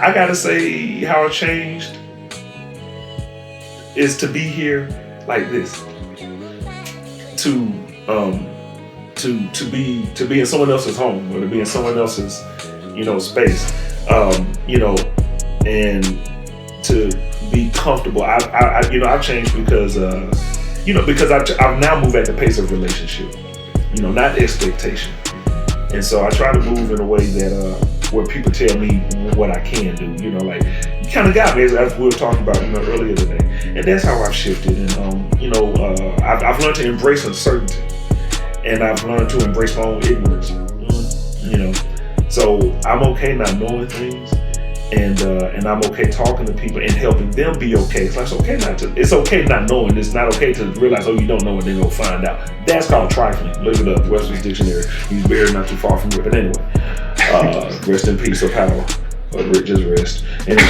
I gotta say how it changed is to be here like this. To be in someone else's home or to be in someone else's, space. And to be comfortable. I've changed because I've now moved at the pace of relationship. Not expectation. And so I try to move in a way that where people tell me what I can do. Like you kind of got me as we were talking about earlier today. And that's how I've shifted. And I've learned to embrace uncertainty, and I've learned to embrace my own ignorance. So I'm okay not knowing things, and I'm okay talking to people and helping them be okay. It's okay not knowing. It's not okay to realize, you don't know and then go find out. That's called trifling. Look it up, Webster's Dictionary. He's buried not too far from here. But anyway, rest in peace or power, or just rest. Anyway,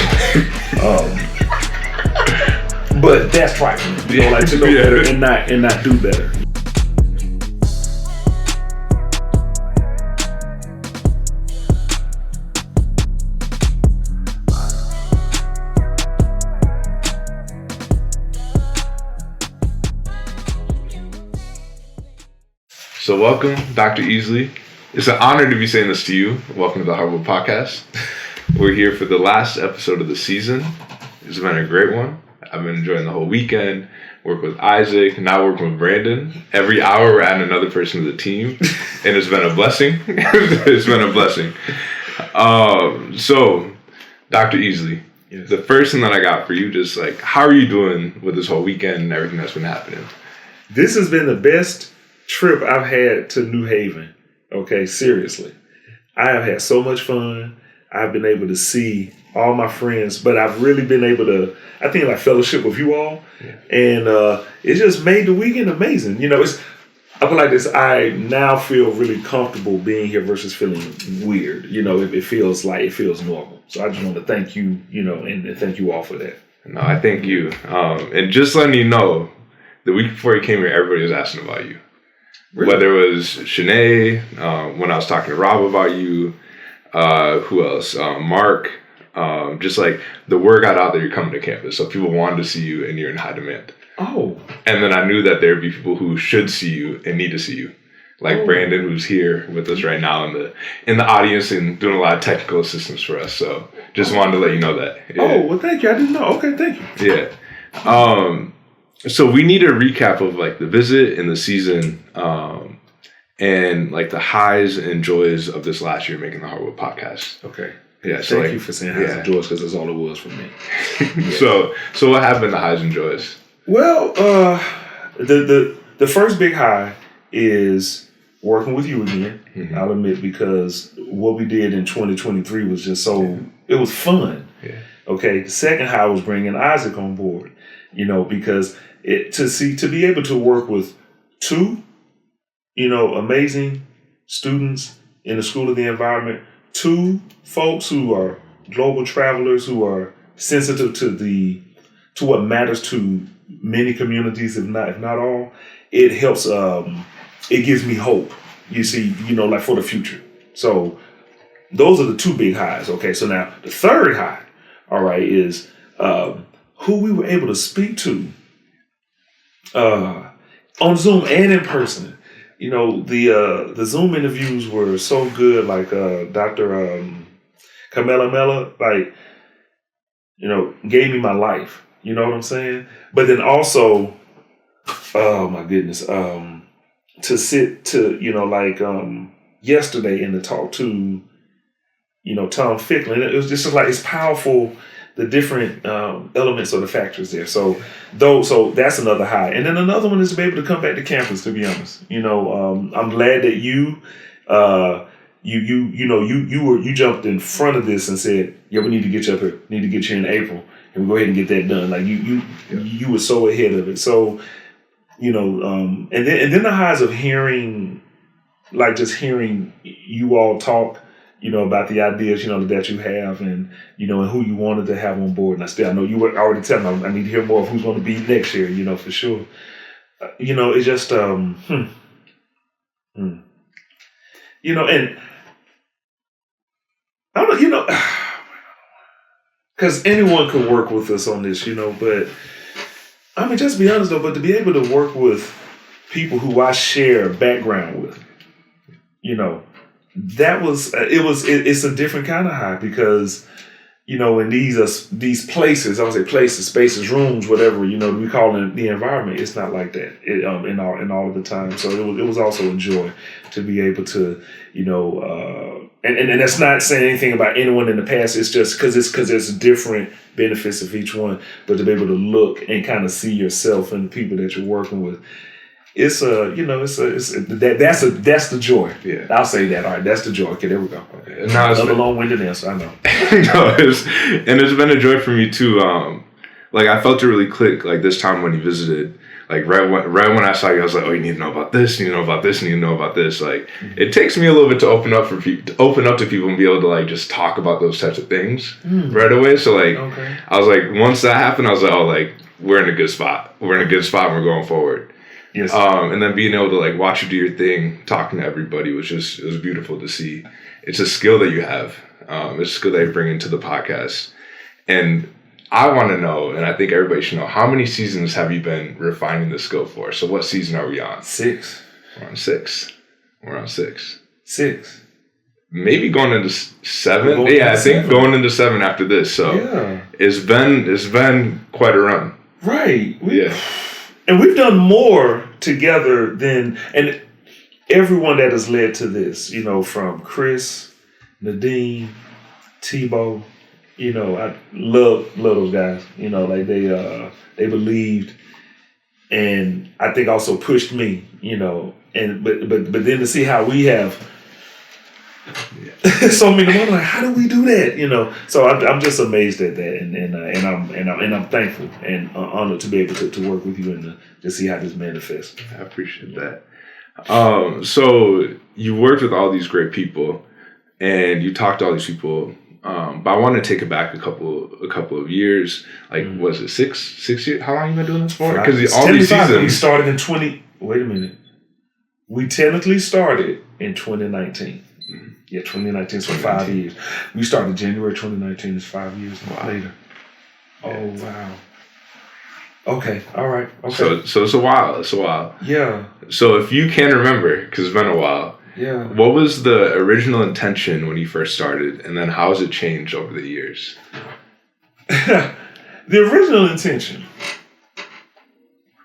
but that's trifling. Like to know better and not do better. So welcome, Dr. Easley. It's an honor to be saying this to you. Welcome to the Heartwood podcast. We're here for the last episode of the season. It's been a great one. I've been enjoying the whole weekend. Work with Isaac, now working with Brandon. Every hour we're adding another person to the team. And it's been a blessing. It's been a blessing. So, Dr. Easley, yes. The first thing that I got for you, just like, how are you doing with this whole weekend and everything that's been happening? This has been the best trip I've had to New Haven. Okay, seriously. I have had so much fun. I've been able to see all my friends, but I've really been able to, I think, fellowship with you all. Yeah. And it just made the weekend amazing. I feel like this, I now feel really comfortable being here versus feeling weird. It feels normal. So I just want to thank you, and thank you all for that. No, I thank you. And just letting you know, the week before you came here, everybody was asking about you. Really? Whether it was Shanae, when I was talking to Rob about you, who else? Mark, just like the word got out that you're coming to campus. So people wanted to see you and you're in high demand. Oh. And then I knew that there'd be people who should see you and need to see you. Like Brandon, who's here with us right now in the audience and doing a lot of technical assistance for us. So just wanted to let you know that. Yeah. Oh, well, thank you. I didn't know. Okay, thank you. Yeah. So we need a recap of the visit and the season, and the highs and joys of this last year making the Heartwood podcast. Okay. Yeah. So thank you for saying highs and joys, because that's all it was for me. Yeah. So what have been the highs and joys? Well, the first big high is working with you again. Mm-hmm. I'll admit, because what we did in 2023 was just it was fun. Yeah. Okay. The second high was bringing Isaac on board. Because to be able to work with two, amazing students in the School of the Environment, two folks who are global travelers, who are sensitive to what matters to many communities, if not all, it helps. It gives me hope. You see, for the future. So those are the two big highs. Okay, so now the third high, all right, is who we were able to speak to on Zoom and in person. The Zoom interviews were so good, like Dr. Kamela, gave me my life. You know what I'm saying? But then also, oh my goodness, to sit to, yesterday and to talk to, Tom Ficklin, it was just it's powerful, the different elements or the factors there. So that's another high. And then another one is to be able to come back to campus, to be honest. I'm glad that you jumped in front of this and said, yeah, we need to get you up here, need to get you in April, and we go ahead and get that done. You were so ahead of it. So, and then the highs of hearing you all talk, about the ideas, that you have and who you wanted to have on board. And I know you were already telling me, I need to hear more of who's going to be next year, for sure. It's just, and I don't know, because anyone could work with us on this, but I mean, just to be honest though, but to be able to work with people who I share a background with, it's a different kind of high because, in these places, I would say places, spaces, rooms, whatever, we call it the environment, it's not like that in all of the time. So it was also a joy to be able to, and that's not saying anything about anyone in the past. It's just because there's different benefits of each one, but to be able to look and kind of see yourself and the people that you're working with. That's the joy. Yeah, I'll say that. All right, that's the joy. Okay, there we go. Okay. Now it's a long-winded answer. I know. No, it's been a joy for me too. I felt it really click this time when you visited. Right when I saw you, I was like, oh, you need to know about this. You need to know about this. You need to know about this. It takes me a little bit to open up to people and be able to just talk about those types of things right away. So okay. I was like, once that happened, I was like, oh, we're in a good spot. We're in a good spot. And we're going forward. Yes. And then being able to watch you do your thing, talking to everybody it was beautiful to see. It's a skill that you have. It's a skill that you bring into the podcast. And I want to know, and I think everybody should know, how many seasons have you been refining the skill for? So what season are we on? 6. We're on 6. We're on 6. 6. Maybe going into 7. I think going into 7 after this. So yeah. It's been quite a run. Right. And we've done more together and everyone that has led to this, from Chris, Nadine, Tebow, I love those guys, they believed and I think also pushed me, and but then to see how we have so many more, how do we do that? So I'm just amazed at that, and I'm thankful and honored to be able to work with you and to see how this manifests. I appreciate that. So you worked with all these great people, and you talked to all these people. But I want to take it back a couple of years. Was it 6 years? How long have you been doing this for? Because all these seasons. We started in 20. Wait a minute. We technically started in 2019. Yeah, 2019, so 5 years. We started January 2019, it's 5 years later. Oh, wow. Okay, all right. Okay. So it's a while. Yeah. So if you can remember, because it's been a while, yeah. What was the original intention when you first started, and then how has it changed over the years? The original intention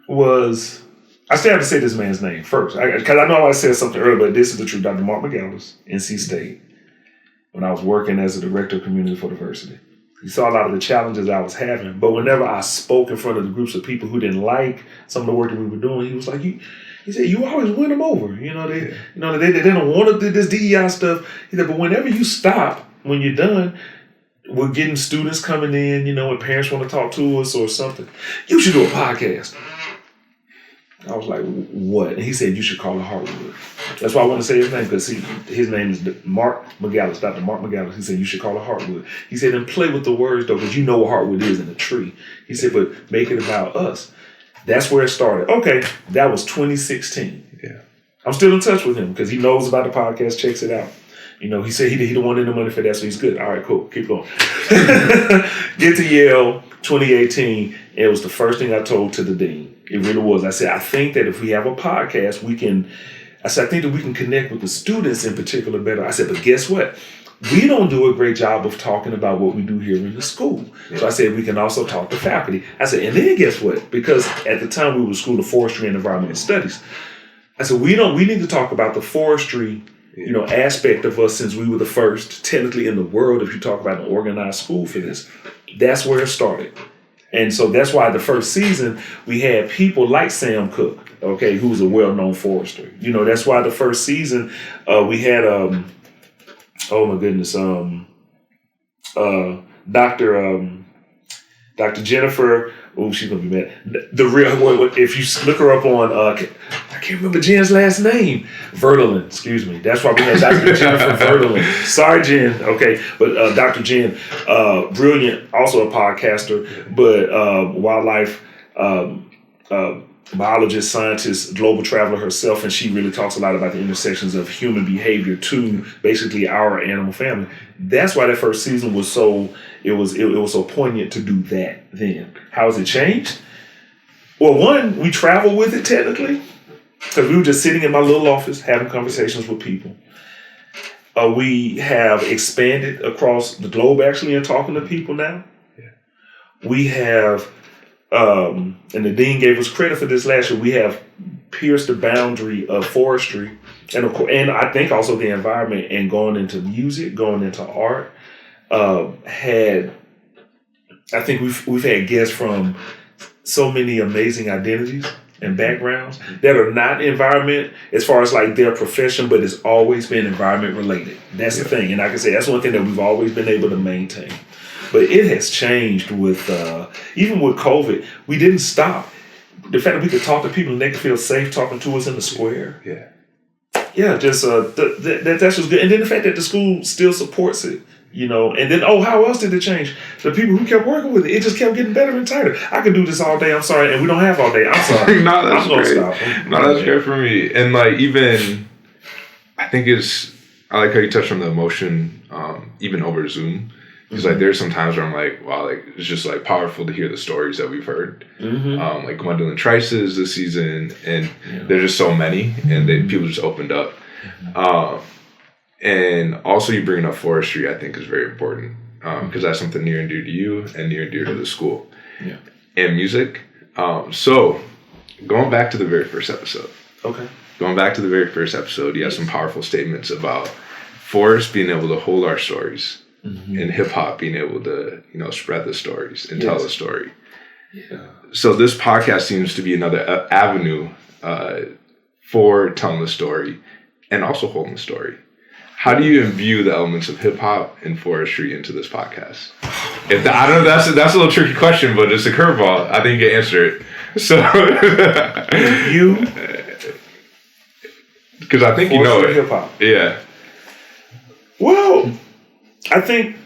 was... I still have to say this man's name first, because I know I said something earlier, but this is the truth. Dr. Mark McGallis, NC State, when I was working as a director of community for diversity. He saw a lot of the challenges I was having, but whenever I spoke in front of the groups of people who didn't like some of the work that we were doing, he was like, he said, you always win them over. They don't want to do this DEI stuff. He said, but whenever you stop, when you're done, we're getting students coming in, and parents want to talk to us or something. You should do a podcast. I was like, what? And he said, you should call it Heartwood. That's why I want to say his name, because his name is Mark McGallis, Dr. Mark McGallis. He said, you should call it Heartwood. He said, and play with the words, though, because you know what Heartwood is in a tree. He said, but make it about us. That's where it started. Okay, that was 2016. Yeah, I'm still in touch with him because he knows about the podcast, checks it out. He said he don't want any money for that, so he's good. All right, cool. Keep going. Get to Yale, 2018. It was the first thing I told to the dean. It really was. I said, I think that if we have a podcast, I think that we can connect with the students in particular better. I said, but guess what? We don't do a great job of talking about what we do here in the school. So I said, we can also talk to faculty. I said, and then guess what? Because at the time we were School of Forestry and Environmental Studies. I said, we need to talk about the forestry, aspect of us, since we were the first technically in the world, if you talk about an organized school for this. That's where it started. And so that's why the first season we had people like Sam Cooke, okay, who's a well-known forester. That's why the first season we had Dr. Jennifer. Oh, she's gonna be mad. The real, if you look her up on, I can't remember Jen's last name. Verdelin, excuse me. That's why we had Dr. Jennifer Verdelin. Sorry, Jen. Okay, but Dr. Jen, brilliant, also a podcaster, but wildlife biologist, scientist, global traveler herself, and she really talks a lot about the intersections of human behavior to basically our animal family. That's why that first season was so it was so poignant to do that then. How has it changed? Well, one, we travel with it technically, because we were just sitting in my little office having conversations with people. We have expanded across the globe actually and talking to people now. Yeah. We have and the dean gave us credit for this last year. We have pierced the boundary of forestry and I think also the environment and going into music, going into art. I think we've had guests from so many amazing identities and backgrounds that are not environment as far as like their profession, but it's always been environment related. That's the thing, and I can say that's one thing that we've always been able to maintain. But it has changed with, even with COVID, we didn't stop. The fact that we could talk to people and they could feel safe talking to us in the square. Yeah. Yeah, just, that's just good. And then the fact that the school still supports it, you know. And then, how else did it change? The people who kept working with it, it just kept getting better and tighter. I can do this all day, I'm sorry, and we don't have all day, I'm sorry. No, that's I'm going to great. stop. No, that's great for me. And like, even, I think I like how you touched on the emotion, even over Zoom. Because like there's some times where I'm like, wow, like it's just like powerful to hear the stories that we've heard. Like Gwendolyn Trice's this season, and there's just so many, and people just opened up. And also you bringing up forestry, I think is very important because that's something near and dear to you and near and dear to the school. Yeah. And music. So going back to the very first episode. Okay. Going back to the very first episode, you have some powerful statements about forests being able to hold our stories. And hip hop being able to, spread the stories and tell the story. Yeah. So this podcast seems to be another avenue for telling the story and also holding the story. How do you imbue the elements of hip hop and forestry into this podcast? I don't know, that's a little tricky question, but it's a curveball. I think you can answer it. So because I think you know it. Hip hop. Yeah. Well, I think,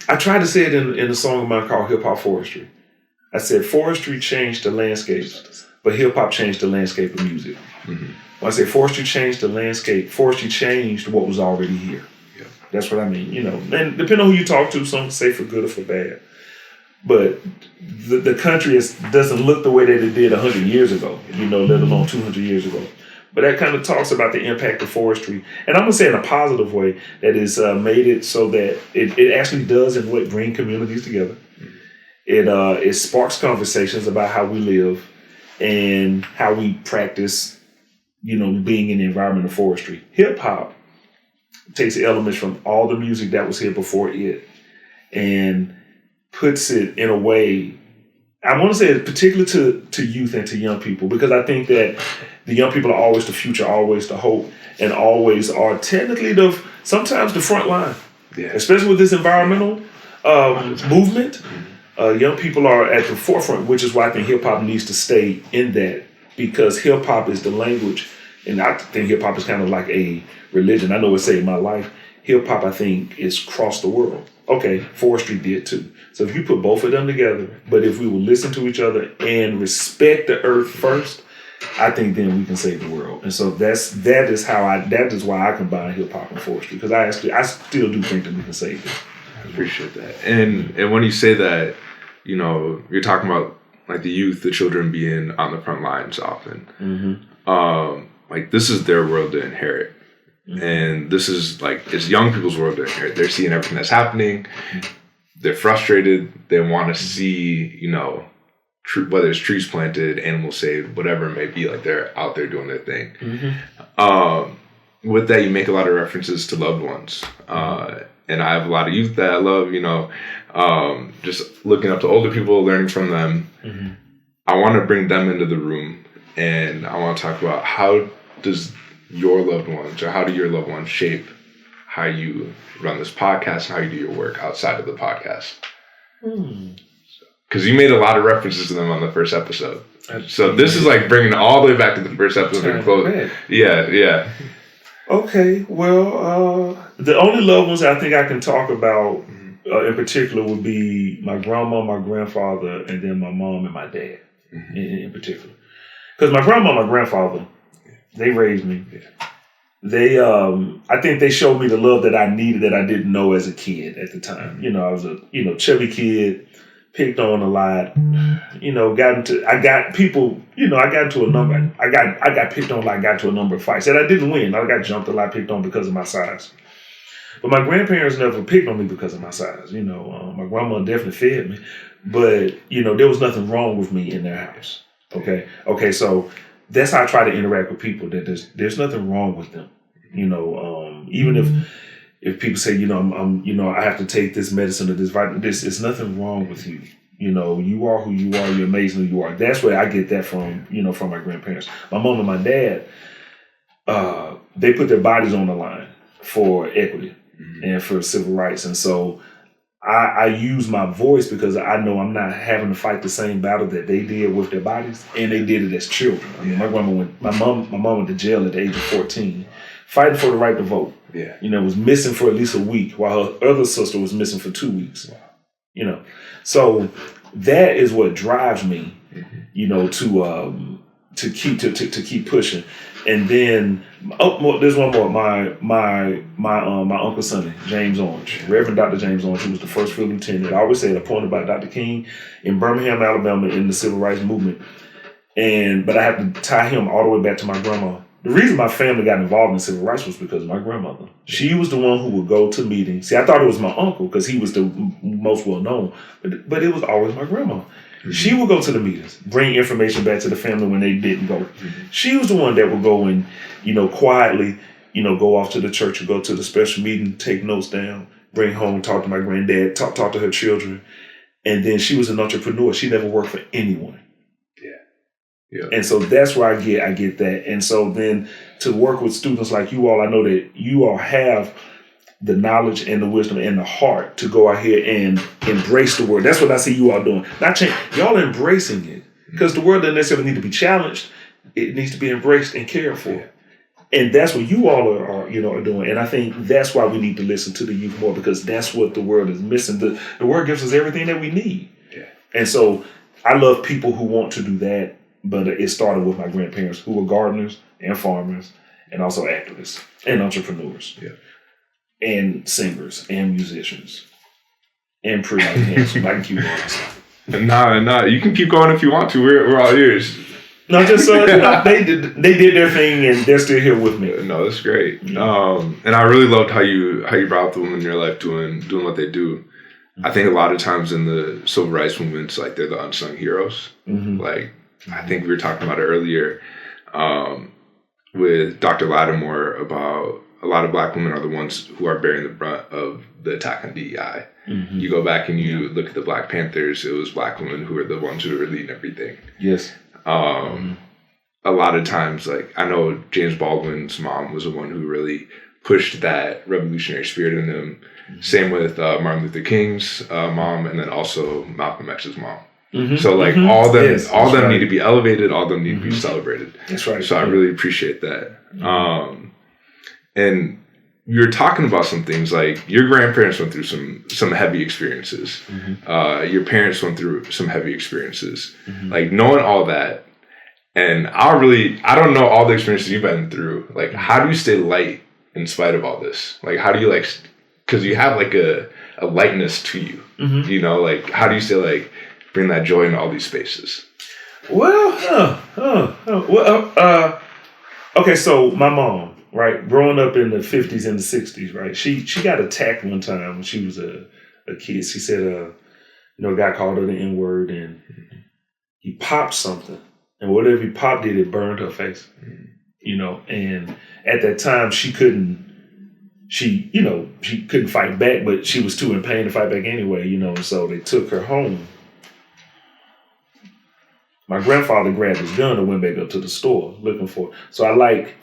I tried to say it in a song of mine called Hip Hop Forestry. I said forestry changed the landscape, but hip hop changed the landscape of music. When I say forestry changed the landscape, forestry changed what was already here. Yeah. That's what I mean, And depending on who you talk to, some say for good or for bad. But the country doesn't look the way that it did 100 years ago, let alone 200 years ago. But that kind of talks about the impact of forestry. And I'm going to say in a positive way that is made it so that it actually does and what bring communities together. It sparks conversations about how we live and how we practice, being in the environment of forestry. Hip hop takes elements from all the music that was here before it and puts it in a way, I want to say it particularly to youth and to young people, because I think that the young people are always the future, always the hope, and always are technically sometimes the front line. Yeah. Especially with this environmental movement, young people are at the forefront, which is why I think hip hop needs to stay in that, because hip hop is the language, and I think hip hop is kind of like a religion. I know it saved my life. Hip hop, I think, is across the world. Okay, forestry did too. So if you put both of them together, but if we will listen to each other and respect the earth first, I think then we can save the world. And so that is why I combine hip hop and forestry, because I still do think that we can save it. I appreciate that. And when you say that, you're talking about like the youth, the children being on the front lines often. Like this is their world to inherit. And this is like, it's young people's world to inherit. They're seeing everything that's happening. They're frustrated. They want to see, whether it's trees planted, animals saved, whatever it may be, like they're out there doing their thing. With that, you make a lot of references to loved ones. And I have a lot of youth that I love, just looking up to older people, learning from them. I want to bring them into the room, and I want to talk about how does your loved ones, or how do your loved ones shape how you run this podcast and how you do your work outside of the podcast? Because you made a lot of references to them on the first episode. So this is like bringing it all the way back to the first episode and close. Yeah. Okay, well, the only loved ones I think I can talk about in particular would be my grandma, my grandfather, and then my mom and my dad in particular. Because my grandma and my grandfather, they raised me. Yeah. They, I think they showed me the love that I needed that I didn't know as a kid at the time. You know, I was a, chubby kid, picked on a lot. I got into a number. I got picked on a lot, got to a number of fights that I didn't win. I got jumped a lot, picked on because of my size. But my grandparents never picked on me because of my size. My grandma definitely fed me, but there was nothing wrong with me in their house. Okay. So that's how I try to interact with people. That there's nothing wrong with them. Even if people say, I have to take this medicine or this vitamin, it's nothing wrong with you. You are who you are. You're amazing who you are. That's where I get that from. From my grandparents. My mom and my dad, they put their bodies on the line for equity and for civil rights, and so I use my voice because I know I'm not having to fight the same battle that they did with their bodies, and they did it as children. I mean, my mom went to jail at the age of 14, fighting for the right to vote. Yeah, was missing for at least a week, while her other sister was missing for 2 weeks. Wow. So that is what drives me, to keep pushing. And then there's one more. My Uncle Sonny, James Orange, Reverend Dr. James Orange, who was the first field lieutenant. I always say appointed by Dr. King in Birmingham, Alabama, in the civil rights movement. But I have to tie him all the way back to my grandma. The reason my family got involved in civil rights was because of my grandmother. She was the one who would go to meetings. See, I thought it was my uncle because he was the most well known, but it was always my grandma. She would go to the meetings, bring information back to the family when they didn't go. She was the one that would go and, quietly, go off to the church or go to the special meeting, take notes down, bring home, talk to my granddad, talk to her children. And then she was an entrepreneur. She never worked for anyone. Yeah. And so that's where I get that. And so then to work with students like you all, I know that you all have the knowledge and the wisdom and the heart to go out here and embrace the word. That's what I see you all doing. Not change. Y'all embracing it. Because the word doesn't necessarily need to be challenged. It needs to be embraced and cared for. Yeah. And that's what you all are doing. And I think that's why we need to listen to the youth more, because that's what the world is missing. The word gives us everything that we need. Yeah. And so I love people who want to do that. But it started with my grandparents, who were gardeners and farmers and also activists and entrepreneurs. Yeah. And singers and musicians and pretty handsome. I can keep going. Nah. You can keep going if you want to. We're all ears. No, just they did their thing and they're still here with me. No, that's great. Yeah. And I really loved how you brought up the women in your life doing what they do. Mm-hmm. I think a lot of times in the civil rights movements, like they're the unsung heroes. Mm-hmm. Like I think we were talking about it earlier with Dr. Lattimore about a lot of Black women are the ones who are bearing the brunt of the attack on DEI. Mm-hmm. You go back and you look at the Black Panthers, it was Black women who were the ones who were leading everything. Yes. A lot of times, like I know James Baldwin's mom was the one who really pushed that revolutionary spirit in them. Mm-hmm. Same with Martin Luther King's mom, and then also Malcolm X's mom. Mm-hmm. So like all them need to be elevated, all them need to be celebrated. That's right. So I really appreciate that. Mm-hmm. And you were talking about some things like your grandparents went through some heavy experiences. Mm-hmm. Your parents went through some heavy experiences. Mm-hmm. Like knowing all that, and I don't know all the experiences you've been through. Like how do you stay light in spite of all this? Like how do you because you have like a lightness to you. Mm-hmm. Like how do you stay like bring that joy into all these spaces? Well, okay, so my mom, right, growing up in the 50s and the 60s, right, she got attacked one time when she was a kid. She said, a guy called her the N-word, and he popped something. And whatever he popped it burned her face, and at that time she couldn't fight back, but she was too in pain to fight back anyway, so they took her home. My grandfather grabbed his gun and went back up to the store looking for it. So I like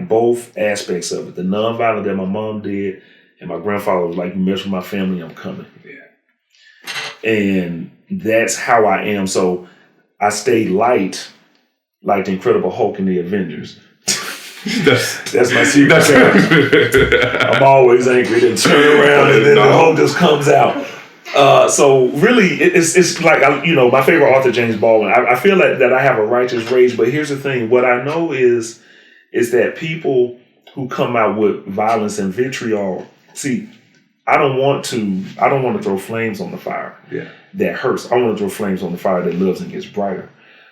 both aspects of it. The nonviolent that my mom did, and my grandfather was like, you mess with my family, I'm coming. Yeah. And that's how I am. So I stay light like the Incredible Hulk and the Avengers. That's my secret. I'm always angry, then turn around and then the Hulk just comes out. So really, it's like, my favorite author, James Baldwin. I feel that I have a righteous rage, but here's the thing. What I know is that people who come out with violence and vitriol, see, I don't want to throw flames on the fire. Yeah. That hurts. I want to throw flames on the fire that loves and gets brighter.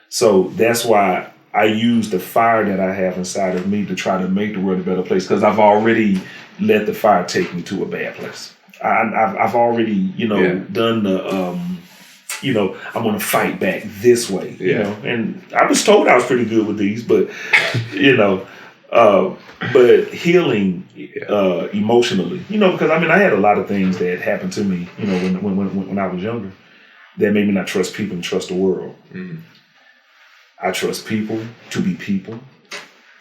So that's why I use the fire that I have inside of me to try to make the world a better place, because I've already let the fire take me to a bad place. I've already, done the, I'm going to fight back this way, and I was told I was pretty good with these, but, but healing emotionally, because I had a lot of things that happened to me, when I was younger, that made me not trust people and trust the world. Mm-hmm. I trust people to be people.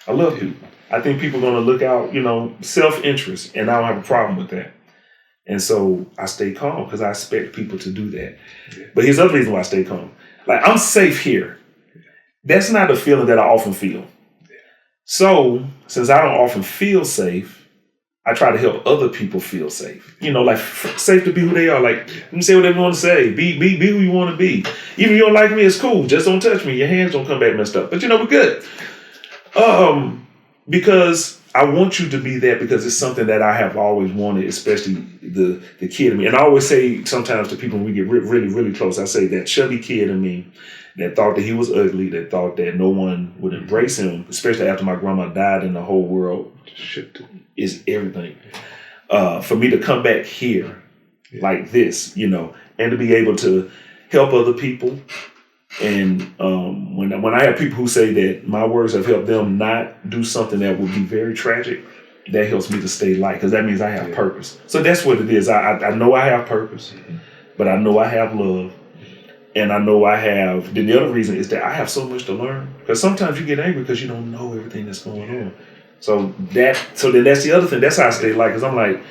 I love people. I think people are going to look out, self-interest, and I don't have a problem with that. And so I stay calm because I expect people to do that. Yeah. But here's the other reason why I stay calm. Like, I'm safe here. That's not a feeling that I often feel. So since I don't often feel safe, I try to help other people feel safe. Safe to be who they are. Like, let me say whatever you want to say. Be who you want to be. Even if you don't like me, it's cool. Just don't touch me. Your hands don't come back messed up. But we're good. Because I want you to be that, because it's something that I have always wanted, especially the kid in me. And I always say sometimes to people when we get really, really close, I say that chubby kid in me that thought that he was ugly, that thought that no one would embrace him, especially after my grandma died and the whole world is everything. For me to come back here like this, and to be able to help other people. And when I have people who say that my words have helped them not do something that would be very tragic, that helps me to stay light, because that means I have purpose. So that's what it is. I know I have purpose, but I know I have love, and I know I have. Then the other reason is that I have so much to learn, because sometimes you get angry because you don't know everything that's going on. So then that's the other thing. That's how I stay light, because I'm like,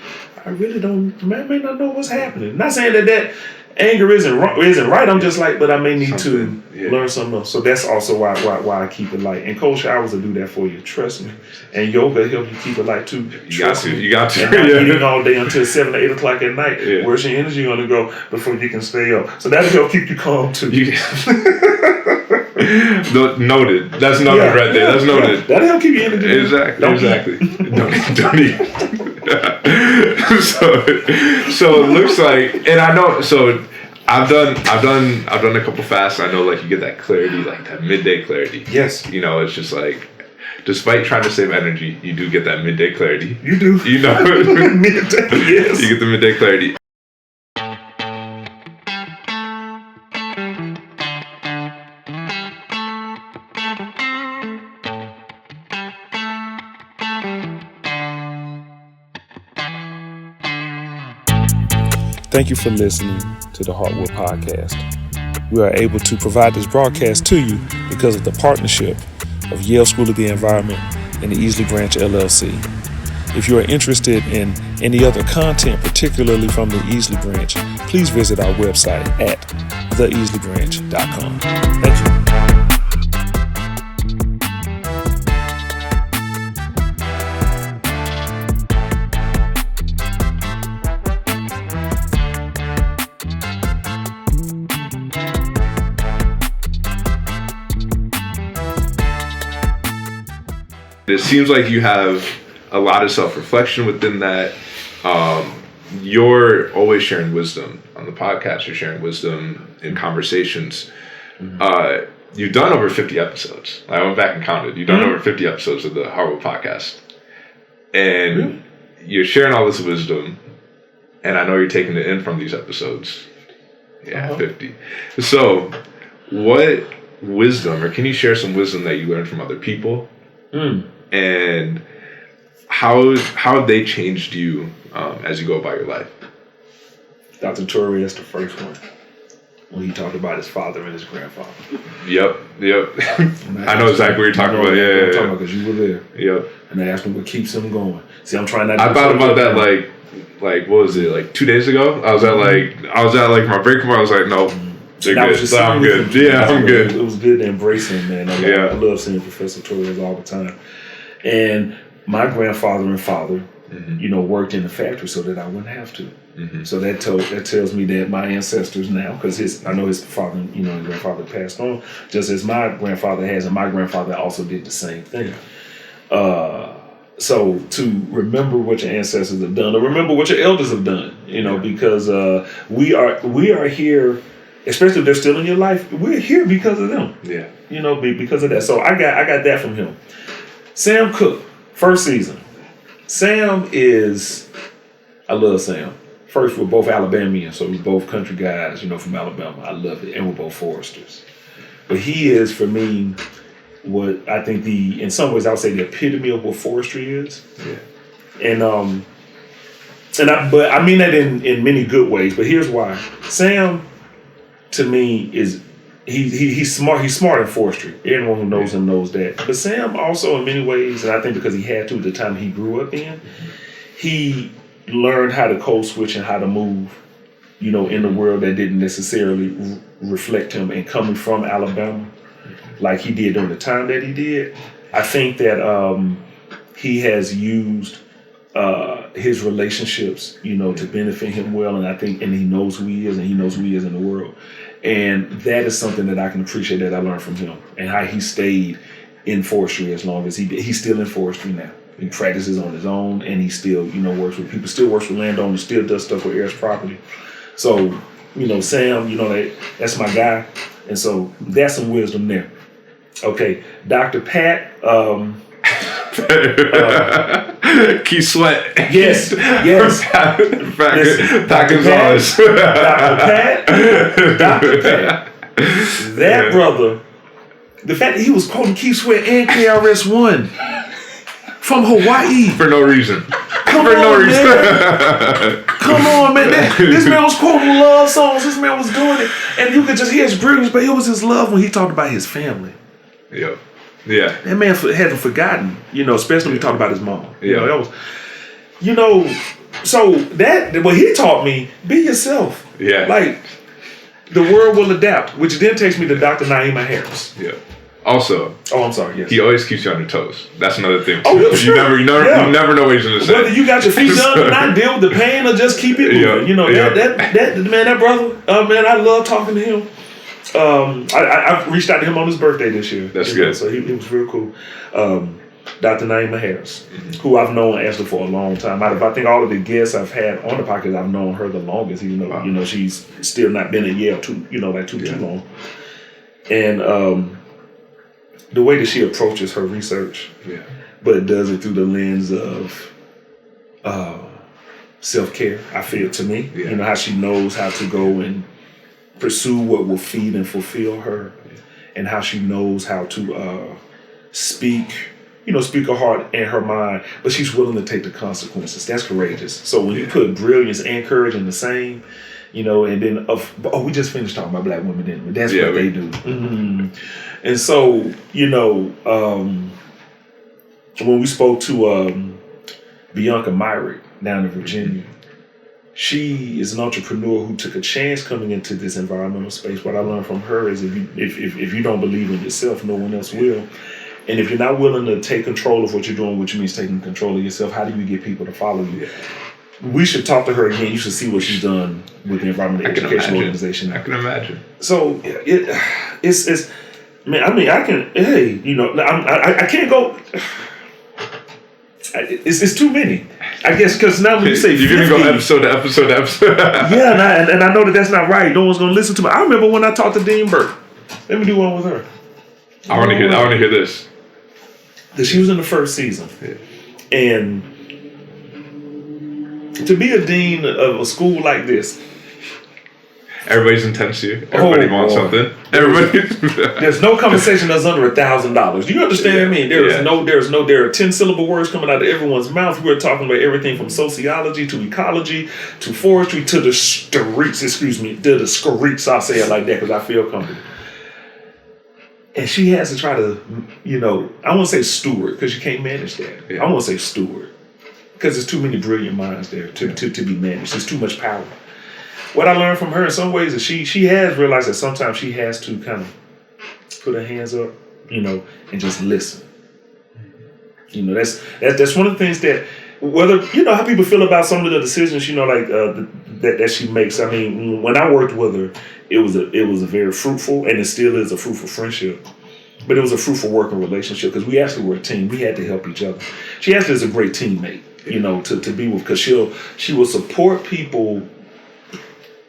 I really may not know what's happening. Not saying that anger isn't right. I'm just like, but I may need to learn something else. So that's also why I keep it light. And cold showers will do that for you. Trust me. And yoga helps you keep it light too. You got to. And not eating all day until 7 or 8 o'clock at night. Yeah. Where's your energy going to go before you can stay up? So that'll help keep you calm too. Noted. That's noted right there. That's noted. That'll help keep your energy. Exactly. Don't eat. So it looks like, and I know. So I've done a couple fasts. I know, like, you get that clarity, like that midday clarity. Yes. It's just like, despite trying to save energy, you do get that midday clarity. You do. Midday, yes. You get the midday clarity. Thank you for listening to the Heartwood podcast. We are able to provide this broadcast to you because of the partnership of Yale School of the Environment and the Easley Branch LLC. If you are interested in any other content, particularly from the Easley Branch, please visit our website at theeasleybranch.com. Thank you. It seems like you have a lot of self-reflection within that. You're always sharing wisdom on the podcast. You're sharing wisdom in conversations. Mm-hmm. You've done over 50 episodes. I went back and counted. You've done over 50 episodes of the Heartwood podcast. And you're sharing all this wisdom. And I know you're taking it in from these episodes. Yeah, 50. So what wisdom, or can you share some wisdom that you learned from other people? And how have they changed you as you go about your life? Dr. Torrey is the first one, when he talked about his father and his grandfather. Yep. I know exactly what you're talking about. Yeah, I'm talking about, because you were there. Yep. And I asked him what keeps him going. See, I'm trying not to. I thought about that like what was it, like 2 days ago? I was at my break room. I was like, nope. I'm good. Yeah, I'm good. It was good to embrace him, man. I love seeing Professor Torres all the time. And my grandfather and father, worked in the factory so that I wouldn't have to. Mm-hmm. So that tells me that my ancestors now, because I know his father, his grandfather passed on, just as my grandfather has, and my grandfather also did the same thing. So to remember what your ancestors have done, or remember what your elders have done, because we are here, especially if they're still in your life. We're here because of them. Yeah. Because of that. So I got that from him. Sam Cooke, first season. Sam I love Sam. First, we're both Alabamians, so we're both country guys, from Alabama. I love it, and we're both foresters. But he is, for me, what I think in some ways, I would say the epitome of what forestry is. Yeah. But I mean that in many good ways. But here's why: Sam, to me, is he's smart. He's smart in forestry. Anyone who knows him knows that. But Sam also, in many ways, and I think because he had to at the time he grew up in, he learned how to code switch and how to move, in the world that didn't necessarily reflect him. And coming from Alabama, like he did during the time that he did, I think that he has used his relationships, to benefit him well. And I think, and he knows who he is, and he knows who he is in the world. And that is something that I can appreciate that I learned from him, and how he stayed in forestry as long as he did. He's still in forestry now. He practices on his own, and he still, works with people, still works with landowners, still does stuff with heirs property. So, Sam, that's my guy. And so that's some wisdom there. Okay, Dr. Pat. Keith Sweat. Yes. Dr. Pat. That brother, the fact that he was quoting Keith Sweat and KRS-One from Hawaii. For no reason. Come on, man. This man was quoting love songs. This man was doing it. And you could just hear his brilliance, but it was his love when he talked about his family. Yep. Yeah. That man hadn't forgotten, especially when he talked about his mom. Yeah. That was, so what he taught me, be yourself. Yeah. Like, the world will adapt, which then takes me to Dr. Naima Harris. Yeah. Also, I'm sorry. Yes. He always keeps you on your toes. That's another thing. Oh, yeah, sure. You never know what he's gonna say. Whether you got your feet done or not, deal with the pain or just keep it moving. That brother. Man, I love talking to him. I reached out to him on his birthday this year. That's good. So he was real cool. Dr. Naima Harris, who I've known Ashley for a long time. I think all of the guests I've had on the podcast, I've known her the longest. Wow. She's still not been at Yale too long. And the way that she approaches her research, but does it through the lens of self-care, I feel, to me. How she knows how to go and pursue what will feed and fulfill her, and how she knows how to speak her heart and her mind, but she's willing to take the consequences. That's courageous. So when you put brilliance and courage in the same, and then we just finished talking about black women, didn't we? That's what they do. Mm-hmm. And so, when we spoke to Bianca Myrick down in Virginia, she is an entrepreneur who took a chance coming into this environmental space. What I learned from her is if you don't believe in yourself, no one else will. And if you're not willing to take control of what you're doing, which means taking control of yourself, how do you get people to follow you? We should talk to her again. You should see what she's done with the Environmental Education Organization. I can imagine. So it's man. I mean, I can. Hey, I can't go. It's too many. I guess because now when you say you're 50, gonna go episode to episode to episode. Yeah, and I know that's not right. No one's gonna listen to me. I remember when I talked to Dean Burke. Let me do one with her. I want to hear this. That she was in the first season, and to be a dean of a school like this, everybody's intense here. Everybody wants something. There's no conversation that's under $1,000. Do you understand me? There are 10-syllable words coming out of everyone's mouth. We're talking about everything from sociology to ecology to forestry to the streets. To the streets. I'll say it like that because I feel comfortable. And she has to try to, I won't say steward because you can't manage that. I won't say steward because there's too many brilliant minds there to be managed. There's too much power. What I learned from her in some ways is she has realized that sometimes she has to kind of put her hands up, and just listen. That's one of the things that, whether, how people feel about some of the decisions, like that she makes. I mean, when I worked with her, it was a very fruitful, and it still is a fruitful friendship. But it was a fruitful working relationship because we actually were a team. We had to help each other. She actually is a great teammate, to be with, because she will support people,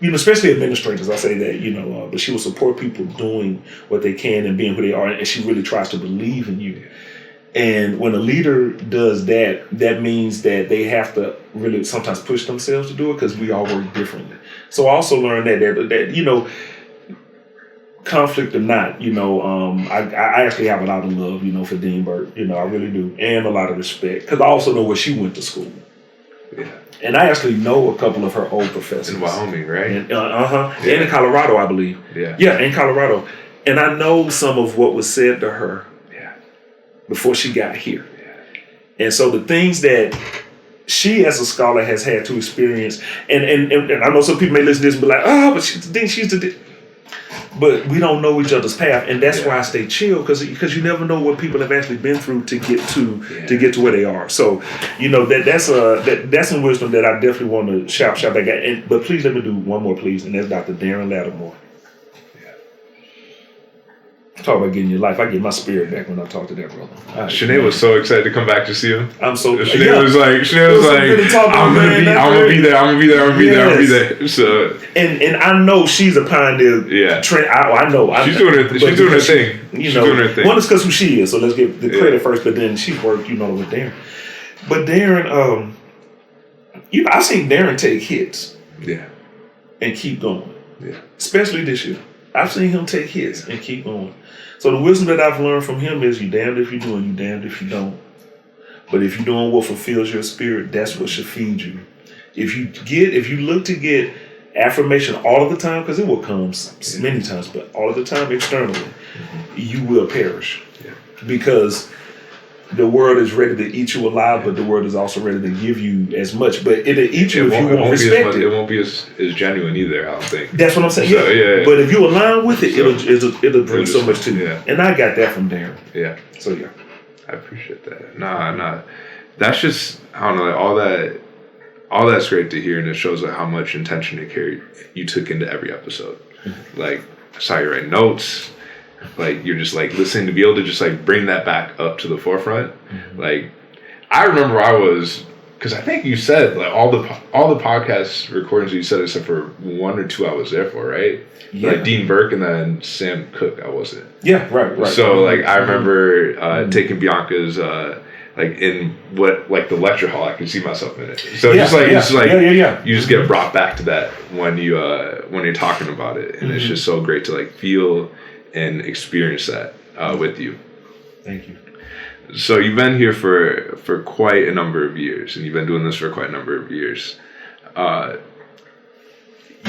especially administrators. I say that, but she will support people doing what they can and being who they are, and she really tries to believe in you. And when a leader does that, that means that they have to really sometimes push themselves to do it because we all work differently. So I also learned that conflict or not, I actually have a lot of love, for Dean Burke, I really do, and a lot of respect because I also know where she went to school. Yeah. And I actually know a couple of her old professors. In Wyoming, right? And, and in Colorado, I believe. Yeah. Yeah, in Colorado. And I know some of what was said to her before she got here. Yeah. And so the things that she as a scholar has had to experience, and I know some people may listen to this and be like, but she used to do. But we don't know each other's path, and that's why I stay chill, because you never know what people have actually been through to get to where they are. So, that's some wisdom that I definitely want to shout back at. But please let me do one more, please, and that's Dr. Darren Lattimore. Talk about getting your life. I get my spirit back when I talk to that brother. Shanae was so excited to come back to see him. I'm so. Shanae was like, I'm gonna be there. So and I know she's a pioneer. Yeah. I know. She's doing her thing. She's doing her thing. One is because who she is. So let's give the credit first. But then she worked, with Darren. But Darren, I've seen Darren take hits. Yeah. And keep going. Yeah. Especially this year. I've seen him take hits and keep going. So the wisdom that I've learned from him is you damned if you do and you damned if you don't. But if you're doing what fulfills your spirit, that's what should feed you. If you look to get affirmation all of the time, because it will come many times, but all of the time externally, you will perish. Yeah. Because the world is ready to eat you alive, but the world is also ready to give you as much. But it'll eat you if you won't respect it. It won't be as genuine either, I don't think. That's what I'm saying. So, yeah. But if you align with it, it'll bring so much to you. Yeah. And I got that from Darren. Yeah. So yeah. I appreciate that. Nah. That's just, I don't know, like all that's great to hear, and it shows like how much intention you took into every episode. Mm-hmm. Like, I saw you write notes. Like, you're just like listening to be able to just like bring that back up to the forefront. Mm-hmm. Like, I remember because I think you said like all the podcast recordings you said except for 1 or 2 I was there for, right? Yeah. Like Dean Burke and then Sam Cooke, I wasn't. Yeah, right. So like I remember taking Bianca's like in the lecture hall. I could see myself in it. So you just get brought back to that when you're talking about it, and it's just so great to like feel and experience that with you. Thank you. So you've been here for quite a number of years, and you've been doing this for quite a number of years. You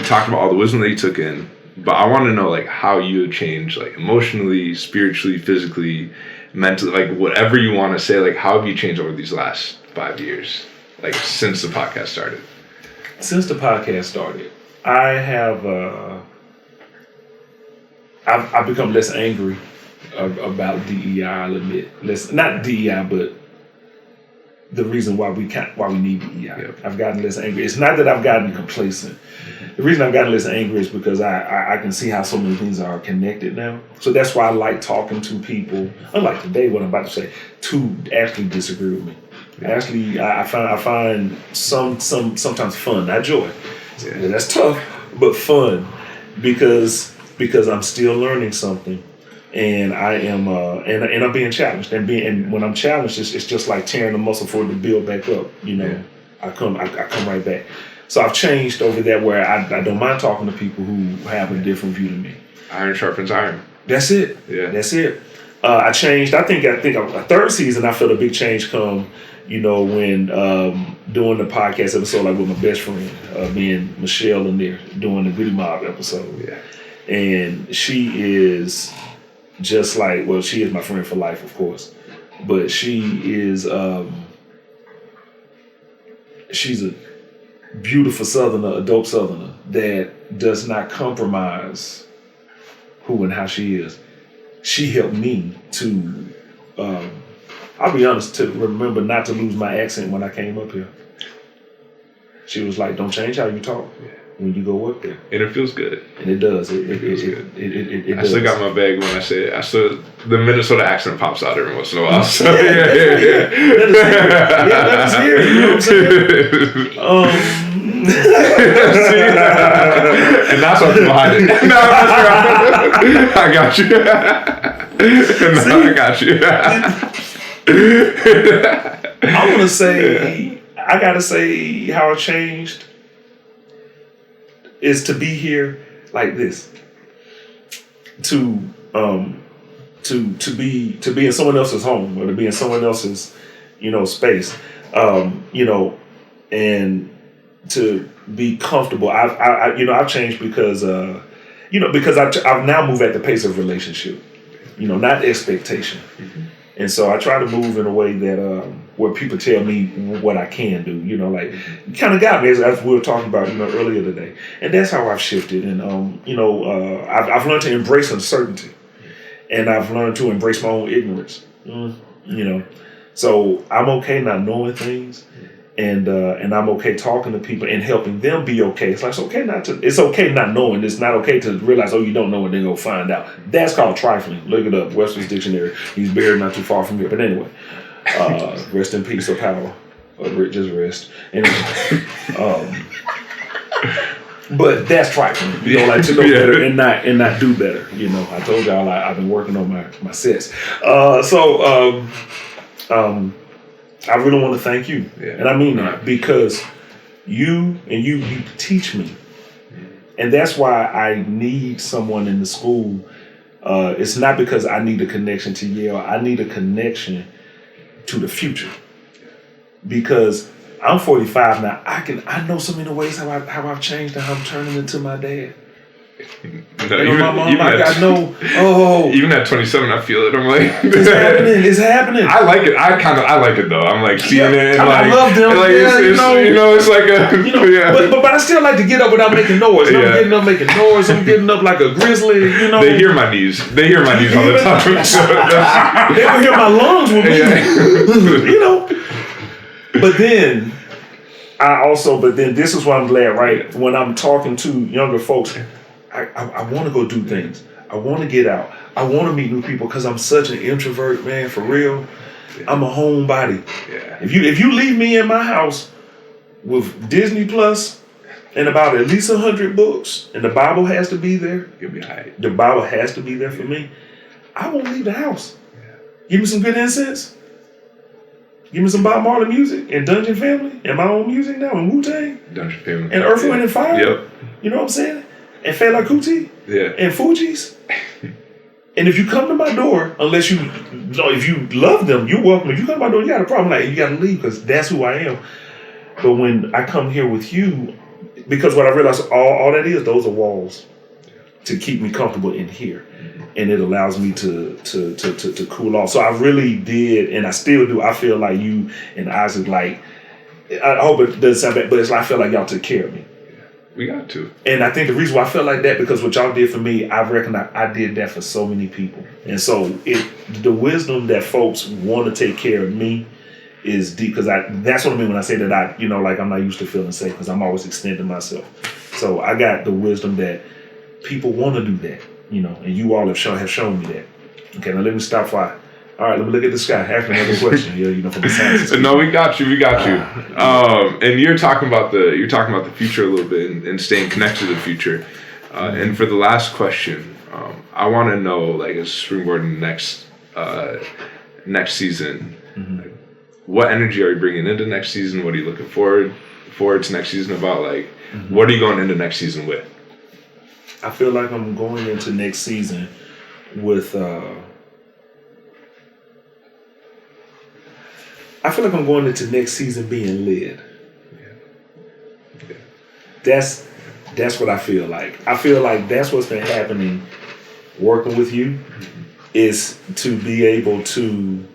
talked about all the wisdom that you took in, but I want to know like how you have changed, like emotionally, spiritually, physically, mentally, like whatever you want to say. Like how have you changed over these last 5 years, like since the podcast started? Since the podcast started, I have. I've become less angry about DEI, I'll admit. Not DEI, but the reason why we need DEI. Yep. I've gotten less angry. It's not that I've gotten complacent. Mm-hmm. The reason I've gotten less angry is because I can see how so many things are connected now. So that's why I like talking to people, unlike today, what I'm about to say, to actually disagree with me. Yeah. Actually, I find sometimes fun, not joy. Yeah. That's tough, but fun, because I'm still learning something, and I am and I'm being challenged, and when I'm challenged, it's just like tearing the muscle for it to build back up. Yeah. I come right back. So I've changed over that, where I don't mind talking to people who have a different view than me. Iron sharpens iron. That's it. Yeah. That's it. I changed. I think a third season, I felt a big change come. When doing the podcast episode, like with my best friend, me and Michelle in there doing the Goody Mob episode. Yeah. And she is just like, well, she is my friend for life, of course. But she is, she's a beautiful Southerner, a dope Southerner that does not compromise who and how she is. She helped me to, I'll be honest, to remember not to lose my accent when I came up here. She was like, don't change how you talk when you go up there. And it feels good. And it does. It feels good. It I does. still got my bag when I say it. The Minnesota accent pops out every once in a while. So, Let us hear it. You know what I'm saying? And that's what's behind it. No, I got you. I got you. I want to say, I got to say how it changed is to be here like this. To be in someone else's home or to be in someone else's, space, and to be comfortable. I've changed because I've now moved at the pace of relationship, not expectation. Mm-hmm. And so I try to move in a way that where people tell me what I can do, like you kind of got me as we were talking about, earlier today. And that's how I've shifted. And, I've learned to embrace uncertainty and I've learned to embrace my own ignorance, So I'm okay not knowing things and I'm okay talking to people and helping them be okay. It's like, it's okay not knowing. It's not okay to realize, you don't know and then go find out. That's called trifling. Look it up, Webster's Dictionary. He's buried not too far from here. But anyway, rest in peace or power. Or just rest. Anyway, but that's trifling. Like to know better and not do better. I told y'all I've been working on my sets. I really want to thank you, and I mean that because you teach me, and that's why I need someone in the school. It's not because I need a connection to Yale. I need a connection to the future because I'm 45 now. I know so many ways how I've changed and how I'm turning into my dad. No, even at 27, I feel it. I'm like, it's happening. I like it. I like it though. I'm like seeing it. And I love them. Like, it's like a, But I still like to get up without making noise. I'm getting up making noise. I'm getting up like a grizzly. They hear my knees. All the time. So they don't hear my lungs with me. But then this is why I'm glad, right? When I'm talking to younger folks, I want to go do things. I want to get out. I want to meet new people because I'm such an introvert, man. For real, I'm a homebody. Yeah. If you leave me in my house with Disney Plus and about at least 100 books, and the Bible has to be there. You'll be all right. The Bible has to be there for me. I won't leave the house. Yeah. Give me some good incense. Give me some Bob Marley music and Dungeon Family and my own music now and Wu-Tang. Dungeon Family. And Earth, Wind, and Fire. Yep. You know what I'm saying? And Fela Kuti. Yeah. And Fuji's. And if you come to my door, if you love them, you're welcome. If you come to my door, you got a problem, like you got to leave because that's who I am. But when I come here with you, because what I realize all that is, those are walls to keep me comfortable in here. And it allows me to cool off. So I really did, and I still do. I feel like you and Isaac, I hope it doesn't sound bad, but it's like I feel like y'all took care of me. We got to. And I think the reason why I felt like that, because what y'all did for me, I reckon I did that for so many people. And so the wisdom that folks want to take care of me is deep, because that's what I mean when I say that I'm not used to feeling safe, because I'm always extending myself. So I got the wisdom that people want to do that. And you all have shown me that. Okay, now let me stop for. All right, let me look at the sky. Ask me another question. From the science. No, we got you. And you're talking about the future a little bit and staying connected to the future. And for the last question, I want to know, like, as springboard next season, what energy are you bringing into next season? What are you looking forward to next season about? Like, what are you going into next season with? I feel like I'm going into next season with. I feel like I'm going into next season being led. That's what I feel like. I feel like that's what's been happening working with you, is to be able to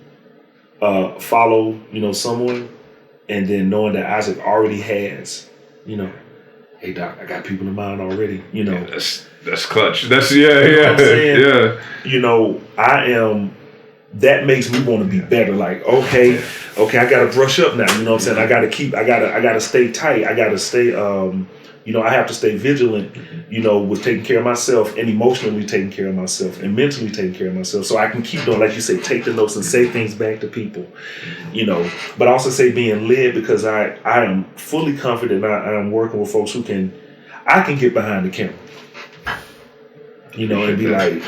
follow, someone, and then knowing that Isaac already has, hey Doc, I got people in mind already, Yeah, that's clutch. That's what I'm saying? I am that makes me want to be better. Like, okay, I gotta brush up now. You know what I'm saying? I gotta stay tight. I gotta stay, I have to stay vigilant, with taking care of myself and emotionally taking care of myself and mentally taking care of myself. So I can keep doing, like you say, take the notes and say things back to people, but also say being led, because I am fully confident I am working with folks I can get behind the camera, and be like,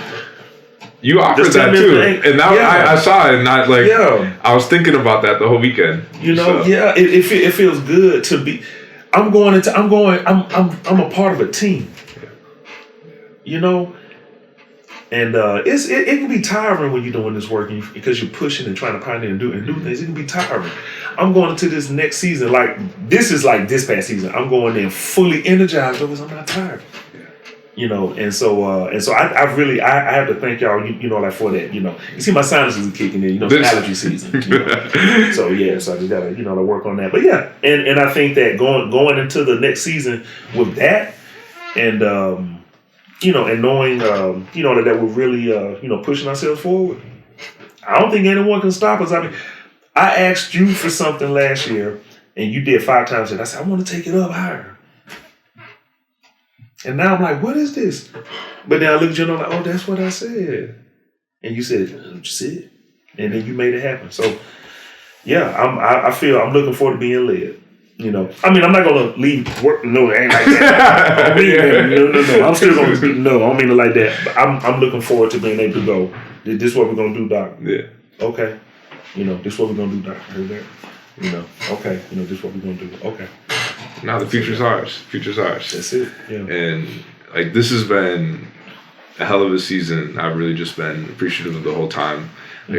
you offered that too, and that I saw it, and I was thinking about that the whole weekend. It feels good to be. I'm a part of a team. And it can be tiring when you're doing this work because you're pushing and trying to pioneer and do things. It can be tiring. I'm going into this next season this is like this past season. I'm going in fully energized because I'm not tired. And so I really have to thank y'all, for that. You see my sinuses are kicking in. It's allergy season. So I just gotta to work on that. But and I think that going into the next season with that, and and knowing that we're really pushing ourselves forward. I don't think anyone can stop us. I mean, I asked you for something last year, and you did 5 times, and I said I want to take it up higher. And now I'm like, what is this? But then I look at you and I'm like, oh, that's what I said. And you said, you said, and then you made it happen. So, I feel I'm looking forward to being led. I mean, I'm not gonna leave work. No, it ain't like that. No. I'm still gonna speak. No, I don't mean it like that. But I'm looking forward to being able to go. This is what we're gonna do, Doc. Yeah. Okay. This is what we're gonna do, Doc. Heard that? Okay. This is what we're gonna do. Okay. Now the future's ours. Future's ours. That's it. Yeah. And this has been a hell of a season. I've really just been appreciative of the whole time.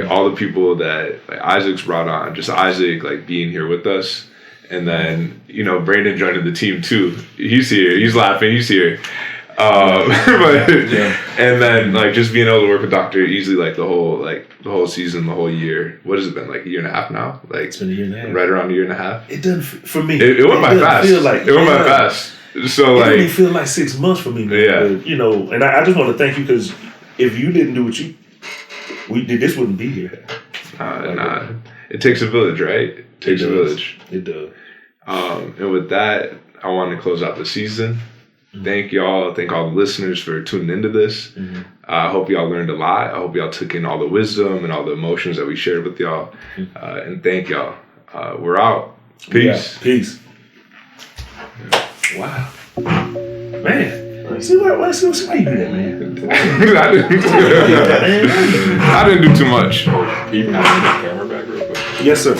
All the people that Isaac's brought on, just Isaac being here with us, and then Brandon joining the team too. He's here. He's laughing. He's here. And then just being able to work with Dr. Easley the whole season, the whole year. What has it been, a year and a half now? It's been a year and a half. Right around a year and a half. It doesn't for me. It went by fast. It went by fast. So it didn't feel like 6 months for me. Man. Yeah. And I just want to thank you, because if you didn't do what we did, this wouldn't be here. Nah. It takes a village, right? It takes a village. It does. And with that, I want to close out the season. Thank y'all. Thank all the listeners for tuning into this. I hope y'all learned a lot. I hope y'all took in all the wisdom and all the emotions that we shared with y'all. And thank y'all. We're out. Peace. Yeah. Peace. Wow. Man. See why you do that, man? I didn't do too much. Can you pass the camera back real quick? Yes, sir.